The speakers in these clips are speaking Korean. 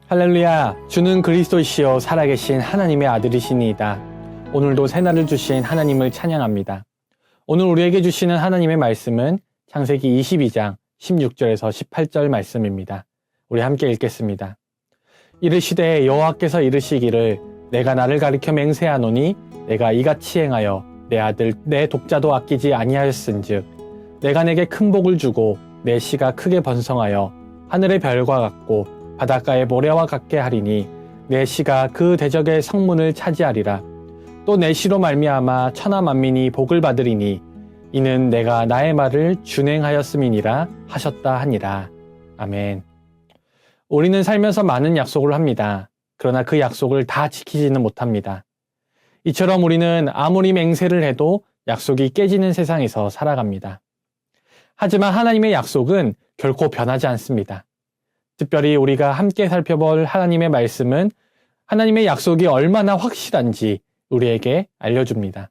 할렐루야, 주는 그리스도이시요 살아계신 하나님의 아들이시니이다. 오늘도 새날을 주신 하나님을 찬양합니다. 오늘 우리에게 주시는 하나님의 말씀은 창세기 22장 16절에서 18절 말씀입니다. 우리 함께 읽겠습니다. 이르시되 여호와께서 이르시기를 내가 나를 가리켜 맹세하노니 내가 이같이 행하여 내 아들 내 독자도 아끼지 아니하였은즉 내가 내게 큰 복을 주고 내 씨가 크게 번성하여 하늘의 별과 같고 바닷가의 모래와 같게 하리니 내 씨가 그 대적의 성문을 차지하리라. 또 내 씨로 말미암아 천하 만민이 복을 받으리니 이는 내가 나의 말을 준행하였음이니라 하셨다 하니라. 아멘. 우리는 살면서 많은 약속을 합니다. 그러나 그 약속을 다 지키지는 못합니다. 이처럼 우리는 아무리 맹세를 해도 약속이 깨지는 세상에서 살아갑니다. 하지만 하나님의 약속은 결코 변하지 않습니다. 특별히 우리가 함께 살펴볼 하나님의 말씀은 하나님의 약속이 얼마나 확실한지 우리에게 알려줍니다.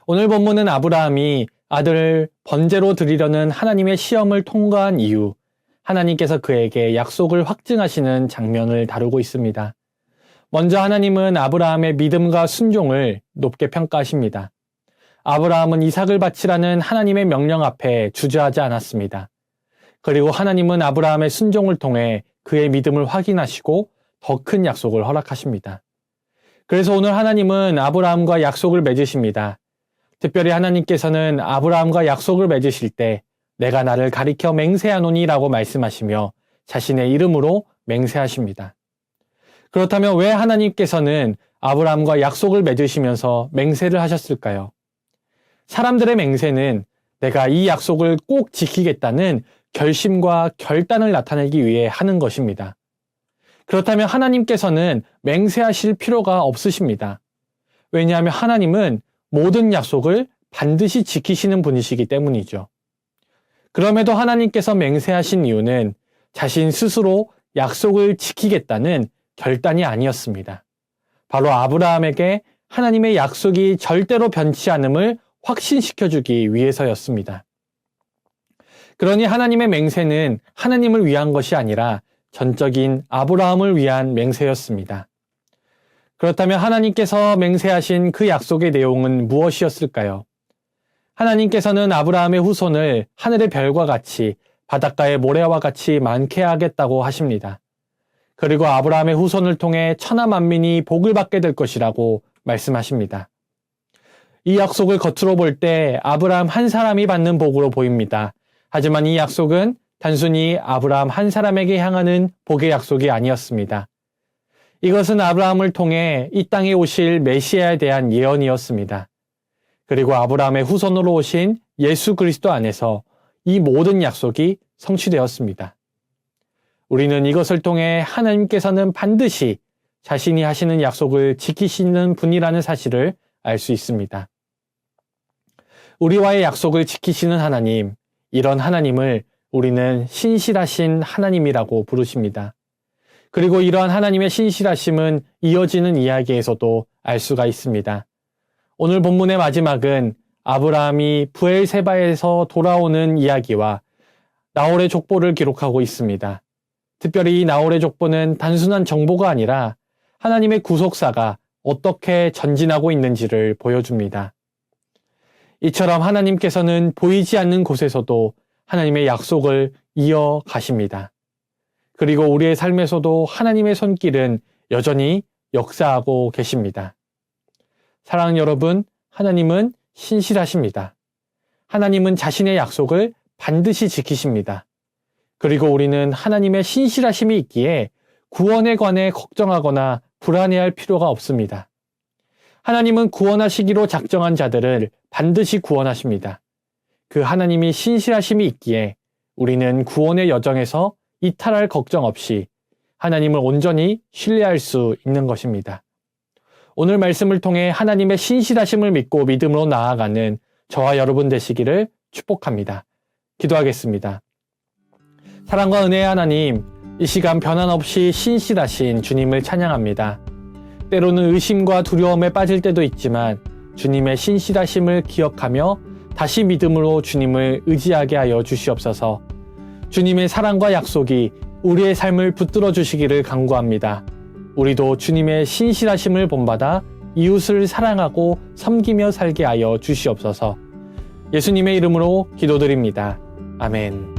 오늘 본문은 아브라함이 아들을 번제로 드리려는 하나님의 시험을 통과한 이후 하나님께서 그에게 약속을 확증하시는 장면을 다루고 있습니다. 먼저 하나님은 아브라함의 믿음과 순종을 높게 평가하십니다. 아브라함은 이삭을 바치라는 하나님의 명령 앞에 주저하지 않았습니다. 그리고 하나님은 아브라함의 순종을 통해 그의 믿음을 확인하시고 더 큰 약속을 허락하십니다. 그래서 오늘 하나님은 아브라함과 약속을 맺으십니다. 특별히 하나님께서는 아브라함과 약속을 맺으실 때 내가 나를 가리켜 맹세하노니 라고 말씀하시며 자신의 이름으로 맹세하십니다. 그렇다면 왜 하나님께서는 아브라함과 약속을 맺으시면서 맹세를 하셨을까요? 사람들의 맹세는 내가 이 약속을 꼭 지키겠다는 결심과 결단을 나타내기 위해 하는 것입니다. 그렇다면 하나님께서는 맹세하실 필요가 없으십니다. 왜냐하면 하나님은 모든 약속을 반드시 지키시는 분이시기 때문이죠. 그럼에도 하나님께서 맹세하신 이유는 자신 스스로 약속을 지키겠다는 결단이 아니었습니다. 바로 아브라함에게 하나님의 약속이 절대로 변치 않음을 확신시켜주기 위해서였습니다. 그러니 하나님의 맹세는 하나님을 위한 것이 아니라 전적인 아브라함을 위한 맹세였습니다. 그렇다면 하나님께서 맹세하신 그 약속의 내용은 무엇이었을까요? 하나님께서는 아브라함의 후손을 하늘의 별과 같이 바닷가의 모래와 같이 많게 하겠다고 하십니다. 그리고 아브라함의 후손을 통해 천하 만민이 복을 받게 될 것이라고 말씀하십니다. 이 약속을 겉으로 볼 때 아브라함 한 사람이 받는 복으로 보입니다. 하지만 이 약속은 단순히 아브라함 한 사람에게 향하는 복의 약속이 아니었습니다. 이것은 아브라함을 통해 이 땅에 오실 메시아에 대한 예언이었습니다. 그리고 아브라함의 후손으로 오신 예수 그리스도 안에서 이 모든 약속이 성취되었습니다. 우리는 이것을 통해 하나님께서는 반드시 자신이 하시는 약속을 지키시는 분이라는 사실을 알 수 있습니다. 우리와의 약속을 지키시는 하나님, 이런 하나님을 우리는 신실하신 하나님이라고 부르십니다. 그리고 이러한 하나님의 신실하심은 이어지는 이야기에서도 알 수가 있습니다. 오늘 본문의 마지막은 아브라함이 브엘세바에서 돌아오는 이야기와 나홀의 족보를 기록하고 있습니다. 특별히 이 나홀의 족보는 단순한 정보가 아니라 하나님의 구속사가 어떻게 전진하고 있는지를 보여줍니다. 이처럼 하나님께서는 보이지 않는 곳에서도 하나님의 약속을 이어가십니다. 그리고 우리의 삶에서도 하나님의 손길은 여전히 역사하고 계십니다. 사랑하는 여러분, 하나님은 신실하십니다. 하나님은 자신의 약속을 반드시 지키십니다. 그리고 우리는 하나님의 신실하심이 있기에 구원에 관해 걱정하거나 불안해할 필요가 없습니다. 하나님은 구원하시기로 작정한 자들을 반드시 구원하십니다. 그 하나님이 신실하심이 있기에 우리는 구원의 여정에서 이탈할 걱정 없이 하나님을 온전히 신뢰할 수 있는 것입니다. 오늘 말씀을 통해 하나님의 신실하심을 믿고 믿음으로 나아가는 저와 여러분 되시기를 축복합니다. 기도하겠습니다. 사랑과 은혜의 하나님, 이 시간 변함없이 신실하신 주님을 찬양합니다. 때로는 의심과 두려움에 빠질 때도 있지만 주님의 신실하심을 기억하며 다시 믿음으로 주님을 의지하게 하여 주시옵소서. 주님의 사랑과 약속이 우리의 삶을 붙들어 주시기를 간구합니다. 우리도 주님의 신실하심을 본받아 이웃을 사랑하고 섬기며 살게 하여 주시옵소서. 예수님의 이름으로 기도드립니다. 아멘.